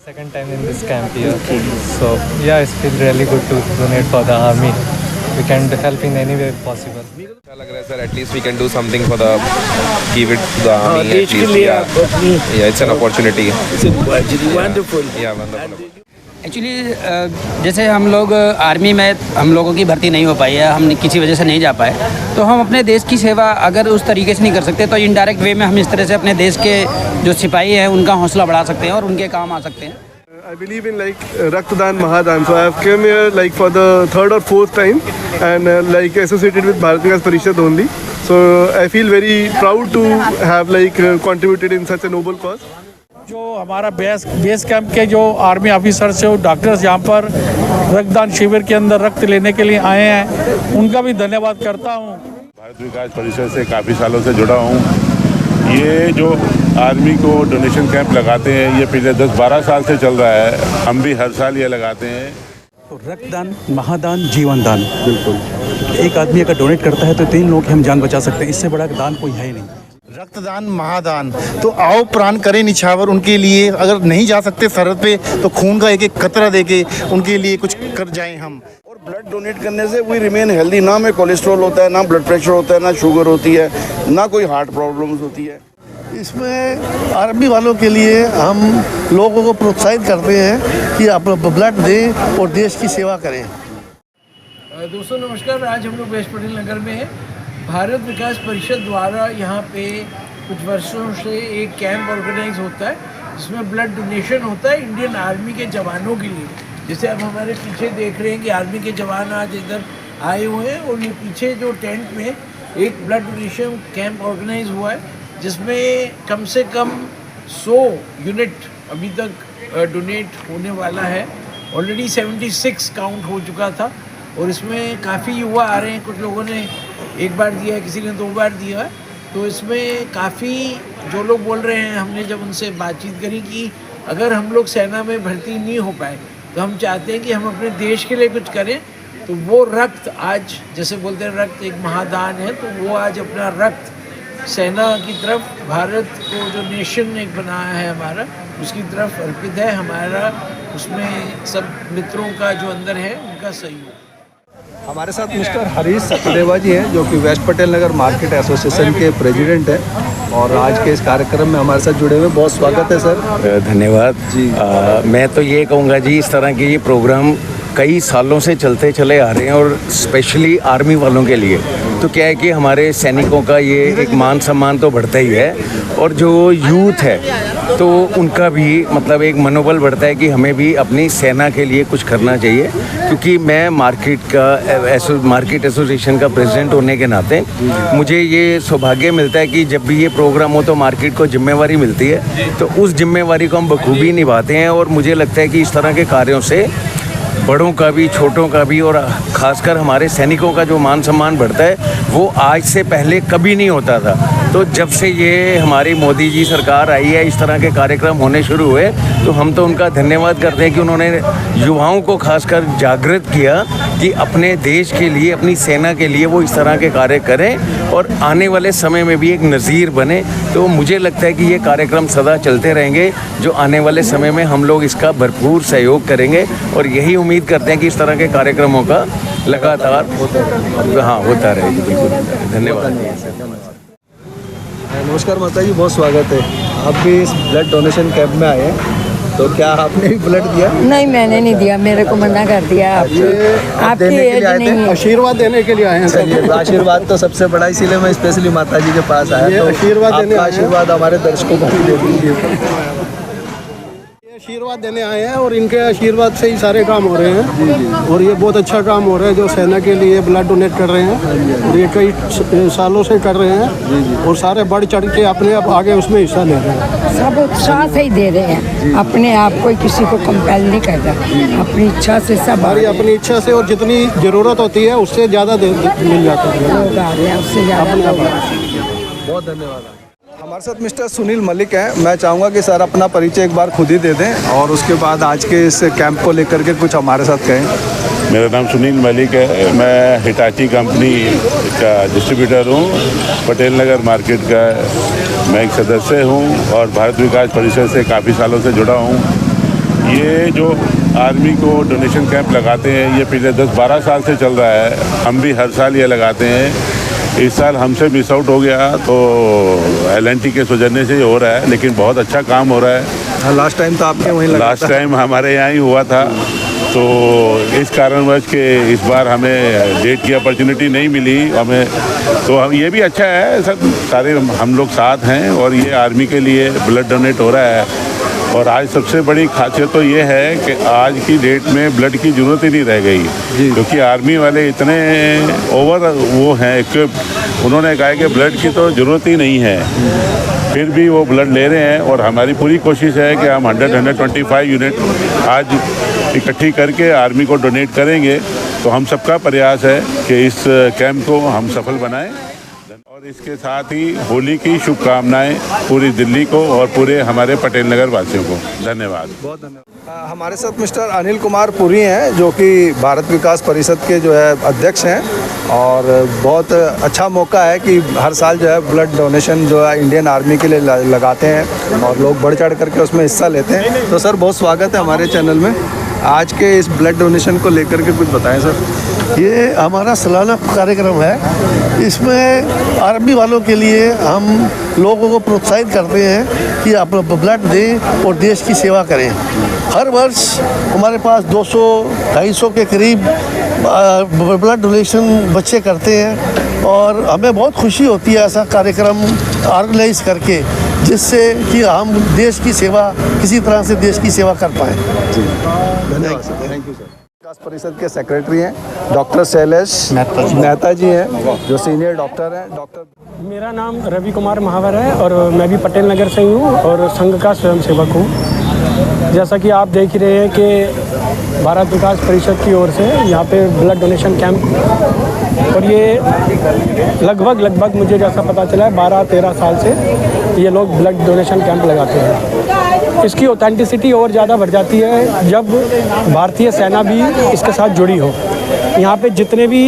Second time in this camp here. So yeah, it feels really good to donate for the army. We can help in any way possible. अच्छा लग रहा है sir, at least we can do something for the give it to the army देश के लिए आप अपनी it's an opportunity wonderful. या वंडरफुल। एक्चुअली जैसे हम लोग आर्मी में हम लोगों की भर्ती नहीं हो पाई है, हम किसी वजह से नहीं जा पाए, तो हम अपने देश की सेवा अगर उस तरीके से नहीं कर सकते तो इनडायरेक्ट वे में हम इस तरह से अपने देश के जो सिपाही हैं उनका हौसला बढ़ा सकते हैं और उनके काम आ सकते हैं। I believe in like Raktadaan Mahadan, so I have came here like for the third or fourth time and like associated with Bharat Vikas Parishad only. So I feel very proud to have like contributed in such a noble cause. जो हमारा base camp के जो army officers है, doctors यहाँ पर रक्तदान शिविर के अंदर रक्त लेने के लिए आए हैं, उनका भी धन्यवाद करता हूँ। भारत विकास परिषद से काफ़ी सालों से जुड़ा हूँ। ये जो आर्मी को डोनेशन कैंप लगाते हैं ये पिछले 10-12 साल से चल रहा है, हम भी हर साल ये लगाते हैं। तो रक्तदान महादान जीवन दान, बिल्कुल एक आदमी अगर डोनेट करता है तो 3 लोग हम जान बचा सकते हैं, इससे बड़ा दान कोई है ही नहीं। रक्तदान महादान, तो आओ प्राण करें निछावर उनके लिए, अगर नहीं जा सकते सरहद पे तो खून का एक एक कतरा देके उनके लिए कुछ कर जाएं हम। और ब्लड डोनेट करने से वी रिमेन हेल्दी, ना में कोलेस्ट्रॉल होता है, ना ब्लड प्रेशर होता है, ना शुगर होती है, ना कोई हार्ट प्रॉब्लम्स होती है। इसमें आर्मी वालों के लिए हम लोगों को प्रोत्साहित करते हैं कि आप ब्लड दें और देश की सेवा करें। दोस्तों नमस्कार, आज हम लोग वेस्ट पटेल नगर में हैं। भारत विकास परिषद द्वारा यहाँ पे कुछ वर्षों से एक कैंप ऑर्गेनाइज होता है जिसमें ब्लड डोनेशन होता है इंडियन आर्मी के जवानों के लिए। जैसे अब हमारे पीछे देख रहे हैं कि आर्मी के जवान आज इधर आए हुए हैं और ये पीछे जो टेंट में एक ब्लड डोनेशन कैंप ऑर्गेनाइज हुआ है जिसमें कम से कम 100 यूनिट अभी तक डोनेट होने वाला है। ऑलरेडी 76 काउंट हो चुका था और इसमें काफ़ी युवा आ रहे हैं। कुछ लोगों ने एक बार दिया है, किसी ने 2 बार दिया है। तो इसमें काफ़ी जो लोग बोल रहे हैं, हमने जब उनसे बातचीत करी कि अगर हम लोग सेना में भर्ती नहीं हो पाए तो हम चाहते हैं कि हम अपने देश के लिए कुछ करें। तो वो रक्त आज, जैसे बोलते हैं रक्त एक महादान है, तो वो आज अपना रक्त सेना की तरफ, भारत को जो नेशन एक बनाया है हमारा, उसकी तरफ अर्पित है। हमारा उसमें सब मित्रों का जो अंदर है उनका सहयोग। हमारे साथ मिस्टर हरीश सचदेवा जी हैं जो कि वेस्ट पटेल नगर मार्केट एसोसिएशन के प्रेसिडेंट हैं और आज के इस कार्यक्रम में हमारे साथ जुड़े हुए। बहुत स्वागत है सर। धन्यवाद जी। मैं तो ये कहूँगा जी, इस तरह के ये प्रोग्राम कई सालों से चलते चले आ रहे हैं और स्पेशली आर्मी वालों के लिए तो क्या है कि हमारे सैनिकों का ये एक मान सम्मान तो बढ़ता ही है और जो यूथ है तो उनका भी मतलब एक मनोबल बढ़ता है कि हमें भी अपनी सेना के लिए कुछ करना चाहिए। क्योंकि मैं मार्केट एसोसिएशन का प्रेसिडेंट होने के नाते मुझे ये सौभाग्य मिलता है कि जब भी ये प्रोग्राम हो तो मार्केट को जिम्मेवारी मिलती है, तो उस जिम्मेवारी को हम बखूबी निभाते हैं। और मुझे लगता है कि इस तरह के कार्यों से बड़ों का भी, छोटों का भी और ख़ासकर हमारे सैनिकों का जो मान सम्मान बढ़ता है वो आज से पहले कभी नहीं होता था। तो जब से ये हमारी मोदी जी सरकार आई है, इस तरह के कार्यक्रम होने शुरू हुए, तो हम तो उनका धन्यवाद करते हैं कि उन्होंने युवाओं को खासकर जागृत किया कि अपने देश के लिए, अपनी सेना के लिए वो इस तरह के कार्य करें और आने वाले समय में भी एक नज़ीर बने। तो मुझे लगता है कि ये कार्यक्रम सदा चलते रहेंगे, जो आने वाले समय में हम लोग इसका भरपूर सहयोग करेंगे और यही उम्मीद करते हैं कि इस तरह के कार्यक्रमों का लगातार होता रहेगा। बिल्कुल, धन्यवाद। नमस्कार माता जी, बहुत स्वागत है। आप भी इस ब्लड डोनेशन कैंप में आए हैं, तो क्या आपने भी ब्लड दिया? नहीं, मैंने नहीं दिया, मेरे को मना कर दिया। आपकी एज नहीं है। आशीर्वाद देने के लिए आए हैं सर। आशीर्वाद तो सबसे बड़ा, इसीलिए मैं स्पेशली माता जी के पास आया। तो आशीर्वाद हमारे दर्शकों को भी दे दीजिए। आशीर्वाद देने आए हैं और इनके आशीर्वाद से ही सारे काम हो रहे हैं और ये बहुत अच्छा काम हो रहा है। जो सेना के लिए ब्लड डोनेट कर रहे हैं और ये कई सालों से कर रहे हैं और सारे बढ़ चढ़ के अपने आप आगे उसमें हिस्सा ले रहे हैं। सब उत्साह से ही दे रहे हैं, अपने आप कोई किसी को कंपेल नहीं कर रहा, अपनी इच्छा से सब अपनी इच्छा से, और जितनी ज़रूरत होती है उससे ज़्यादा मिल जाता है, उससे ज़्यादा। बहुत धन्यवाद। हमारे साथ मिस्टर सुनील मलिक हैं। मैं चाहूँगा कि सर अपना परिचय एक बार खुद ही दे दें और उसके बाद आज के इस कैंप को लेकर के कुछ हमारे साथ कहें। मेरा नाम सुनील मलिक है, मैं हिटाची कंपनी का डिस्ट्रीब्यूटर हूँ, पटेल नगर मार्केट का मैं एक सदस्य हूँ और भारत विकास परिषद से काफ़ी सालों से जुड़ा हूँ। ये जो आर्मी को डोनेशन कैंप लगाते हैं ये पिछले 10-12 साल से चल रहा है। हम भी हर साल ये लगाते हैं। इस साल हमसे मिस आउट हो गया तो LNT के सौजन्य से ही हो रहा है, लेकिन बहुत अच्छा काम हो रहा है। लास्ट टाइम तो आपके वहीं लगा लास्ट टाइम हमारे यहाँ ही हुआ था, तो इस कारणवश के इस बार हमें डेट की अपॉर्चुनिटी नहीं मिली हमें। तो हम ये भी अच्छा है, सब सारे हम लोग साथ हैं और ये आर्मी के लिए ब्लड डोनेट हो रहा है। और आज सबसे बड़ी खासियत तो ये है कि आज की डेट में ब्लड की ज़रूरत ही नहीं रह गई, क्योंकि आर्मी वाले इतने ओवर वो हैं इक्विप्ड, उन्होंने कहा कि ब्लड की तो ज़रूरत ही नहीं है, फिर भी वो ब्लड ले रहे हैं। और हमारी पूरी कोशिश है कि हम 125 यूनिट आज इकट्ठी करके आर्मी को डोनेट करेंगे। तो हम सबका प्रयास है कि इस कैंप को हम सफल बनाएं। और इसके साथ ही होली की शुभकामनाएं पूरी दिल्ली को और पूरे हमारे पटेल नगर वासियों को। धन्यवाद। बहुत धन्यवाद। हमारे साथ मिस्टर अनिल कुमार पुरी हैं, जो कि भारत विकास परिषद के जो है अध्यक्ष हैं। और बहुत अच्छा मौका है कि हर साल जो है ब्लड डोनेशन जो है इंडियन आर्मी के लिए लगाते हैं और लोग बढ़ चढ़ करके उसमें हिस्सा लेते हैं। तो सर बहुत स्वागत है हमारे चैनल में। आज के इस ब्लड डोनेशन को लेकर के कुछ बताएं सर। ये हमारा सालाना कार्यक्रम है। इसमें आर्मी वालों के लिए हम लोगों को प्रोत्साहित करते हैं कि आप ब्लड दें और देश की सेवा करें। हर वर्ष हमारे पास 200-250 के करीब ब्लड डोनेशन बच्चे करते हैं और हमें बहुत खुशी होती है ऐसा कार्यक्रम ऑर्गेनाइज करके, जिससे कि हम देश की सेवा किसी तरह से देश की सेवा कर पाएँ। धन्यवाद sir. Thank you sir. Vikas Parishad के सेक्रेटरी हैं डॉक्टर शैलेश मेहता जी हैं, जो सीनियर डॉक्टर हैं। डॉक्टर मेरा नाम रवि कुमार महावर है और मैं भी पटेल नगर से ही हूँ और संघ का स्वयंसेवक हूँ। जैसा कि आप देख रहे हैं कि भारत विकास परिषद की ओर से यहाँ पे ब्लड डोनेशन कैंप, और ये लगभग मुझे जैसा पता चला है 12-13 साल से ये लोग ब्लड डोनेशन कैंप लगाते हैं। इसकी ऑथेंटिसिटी और ज़्यादा बढ़ जाती है जब भारतीय सेना भी इसके साथ जुड़ी हो। यहाँ पे जितने भी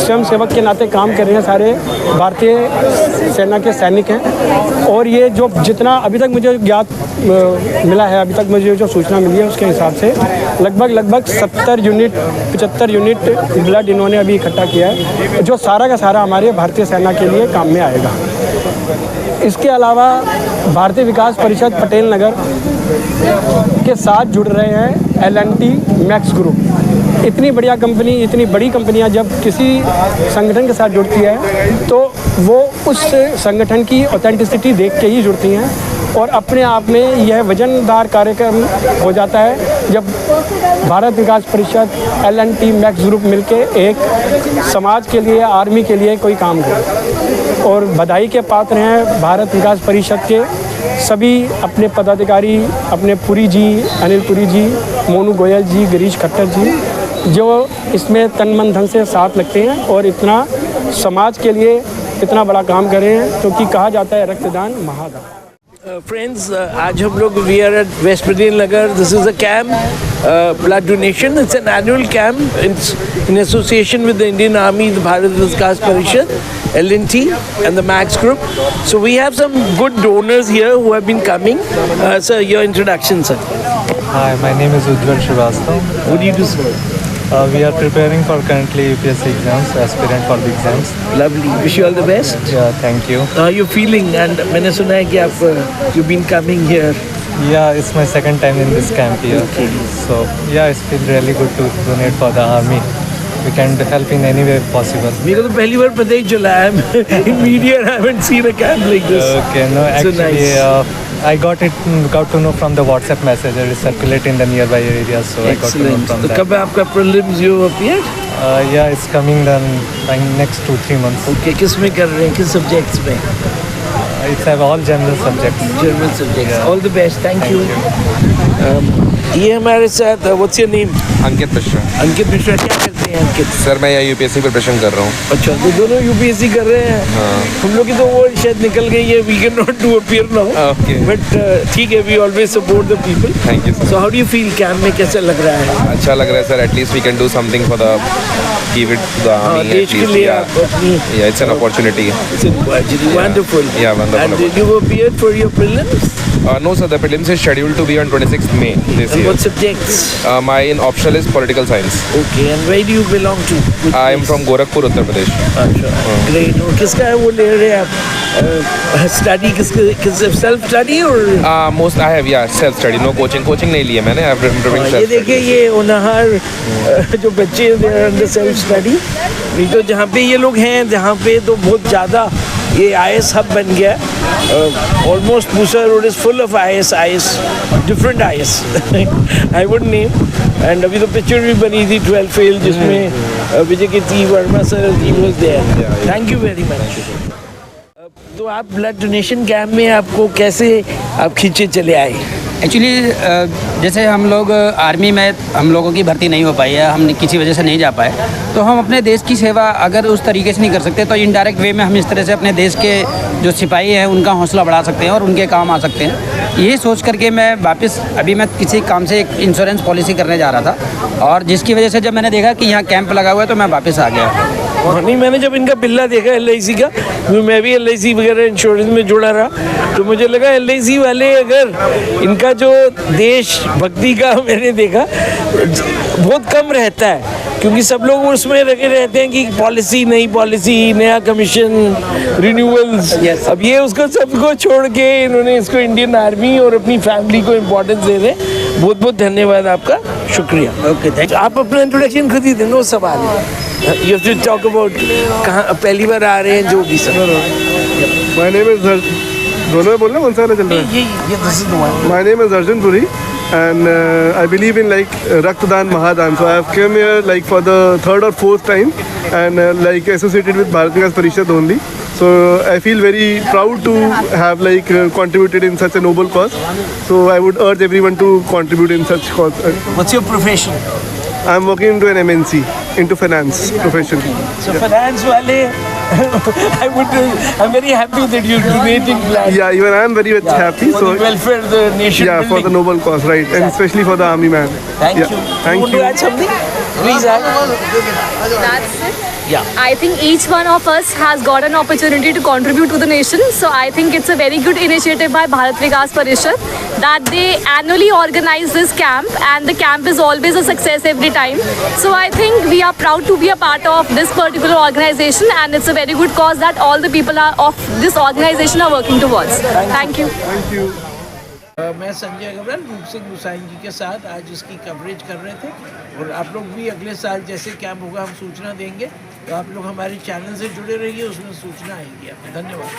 स्वयंसेवक के नाते काम कर रहे हैं सारे भारतीय सेना के सैनिक हैं। और ये जो जितना अभी तक मुझे ज्ञात मिला है, अभी तक मुझे जो सूचना मिली है उसके हिसाब से लगभग 75 यूनिट ब्लड इन्होंने अभी इकट्ठा किया है, जो सारा का सारा हमारे भारतीय सेना के लिए काम में आएगा। इसके अलावा भारतीय विकास परिषद पटेल नगर के साथ जुड़ रहे हैं LNT मैक्स ग्रुप। इतनी बढ़िया कंपनी, इतनी बड़ी कंपनियां जब किसी संगठन के साथ जुड़ती है तो वो उस संगठन की ऑथेंटिसिटी देख के ही जुड़ती हैं और अपने आप में यह वजनदार कार्यक्रम हो जाता है जब Bharat Vikas Parishad LNT max group मिलके एक समाज के लिए, आर्मी के लिए कोई काम करे। और बधाई के पात्र हैं भारत विकास परिषद के सभी अपने पदाधिकारी, अपने पुरी जी, अनिल पुरी जी, मोनू गोयल जी, गिरीश खट्टर जी, जो इसमें तन मन धन से साथ लगते हैं और इतना समाज के लिए इतना बड़ा काम कर रहे हैं, क्योंकि कहा जाता है रक्तदान महादान। फ्रेंड्स, आज हम लोग we are at West Patel Nagar. This is a camp, blood donation. It's an annual camp. It's in association with the Indian army, the Bharat Vikas Parishad, LNT and the Max Group. So we have some good donors here who have been coming. Sir, your introduction, sir. Hi, my name is Ujjwal Srivastava. What do you do, sir? We are preparing for currently UPSC exams, aspirant for the exams. Lovely. Wish you all the best. Yeah, thank you. How are you feeling? And मैंने सुना है कि आप you've been coming here. Yeah, it's my second time in this camp here. Okay. So yeah, it's feel really good to donate for the army. We can help in any way possible. मेरे को तो पहली बार पता ही चला है. In media, I haven't seen a camp like this. Okay, no, So actually, nice. I got to know from the WhatsApp message. It is circulating in the nearby areas, so I got to know Excellent. from तो that. कब है आपका prelims you appeared? Yeah, it's coming then in next 2-3 months. Okay, किस में कर रहे हैं? किस subjects में? It's have all general subjects. General subjects. Yeah. All the best. Thank you. ये हमारे साथ what's your name? अंकित मिश्रा. अंकित मिश्रा. क्या करते हैं अंकित? सर मैं यहाँ UPSC प्रिपरेशन कर रहा हूँ. अच्छा, तो दोनों UPSC कर रहे हैं. हाँ. हम लोग की तो वो शायद निकल गई है. We cannot do appear now. Okay. But ठीक है, we always support the people. Thank you, sir. So how do you feel camp में कैसा लग रहा है? अच्छा लग रहा है sir. At least we can do something for the give it to the army. देश के लिए आप अपनी. Yeah, it's an opportunity. It's an opportunity. Wonderful. Yeah, wonderful. And did you appear for your prelims? No, sir. The prelims is scheduled to be on 26th May this year. What subjects? My optional is political science. Okay, and where do you belong to? I am from Gorakhpur, Uttar Pradesh. अच्छा, great. और किसका है वो ले रहे हैं आप? Study किसके सेल्फ स्टडी और Most I have self study. No coaching. Coaching नहीं लिया मैंने. I'm doing ये self. देखिए ये होनहार जो बच्चे अंडर सेल्फ स्टडी, नहीं तो जहाँ पे ये लोग हैं जहाँ पे तो बहुत ज़्यादा ये IAS हब बन गया almost Musa Road is full of IAS different IAS I would name and अभी तो पिक्चर भी बनी थी 12 फेल जिसमें Vijay Kirti Verma sir he was there thank you very much तो आप ब्लड डोनेशन कैंप में आपको कैसे आप खींचे चले आए एक्चुअली जैसे हम लोग आर्मी में हम लोगों की भर्ती नहीं हो पाई है, हम किसी वजह से नहीं जा पाए, तो हम अपने देश की सेवा अगर उस तरीके से नहीं कर सकते तो इनडायरेक्ट वे में हम इस तरह से अपने देश के जो सिपाही हैं उनका हौसला बढ़ा सकते हैं और उनके काम आ सकते हैं। ये सोच करके मैं वापस अभी मैं किसी काम से एक इंश्योरेंस पॉलिसी करने जा रहा था और जिसकी वजह से जब मैंने देखा कि यहाँ कैंप लगा हुआ है तो मैं वापस आ गया। नहीं मैंने जब इनका बिल्ला देखा LIC का, मैं भी LIC वगैरह इंश्योरेंस में जुड़ा रहा तो मुझे लगा LIC वाले अगर इनका जो देश भक्ति का मैंने देखा बहुत कम रहता है क्योंकि सब लोग उसमें लगे रहते हैं कि पॉलिसी नई पॉलिसी नया कमीशन रिन्यूअल्स अब ये उसको सबको छोड़ के इन्होंने इसको इंडियन आर्मी और अपनी फैमिली को इम्पोर्टेंस दे रहे हैं। बहुत बहुत धन्यवाद आपका, शुक्रिया। Okay thank you. आप अपना इंट्रोडक्शन खुद ही दें, नो सवाल। You have to talk about कहाँ पहली बार आ रहे हैं जो भी सब। माय नेम इज दोनों में बोलना कौन सा वाला चल रहा है? My name is Arjun Puri and I believe in like Raktadaan Mahadan. So I have come here like for the third or fourth time and like associated with Bharat Vikas Parishad only. So I feel very proud to have like contributed in such a noble cause. So I would urge everyone to contribute in such cause. What's your profession? I'm working into an MNC, into finance profession. So finance wale, I'm very happy that you're donating blood. Yeah, even I'm very much happy. For the welfare of the nation. Yeah, building. for the noble cause, right, and especially for the army man. Thank yeah. you. Thank want you. to add something? Please add. That's it. Yeah. I think each one of us has got an opportunity to contribute to the nation. So I think it's a very good initiative by Bharat Vikas Parishad that they annually organize this camp and the camp is always a success every time. So I think we are proud to be a part of this particular organization and it's a very good cause that all the people of this organization are working towards. Thank you. Thank you. मैं संजय अग्रवाल रूप सिंह गुसाइन जी के साथ आज इसकी coverage कर रहे थे और आप लोग भी अगले साल जैसे कैंप होगा हम सूचना देंगे तो आप लोग हमारे चैनल से जुड़े रहिए, उसमें सूचना आएगी आपको। धन्यवाद।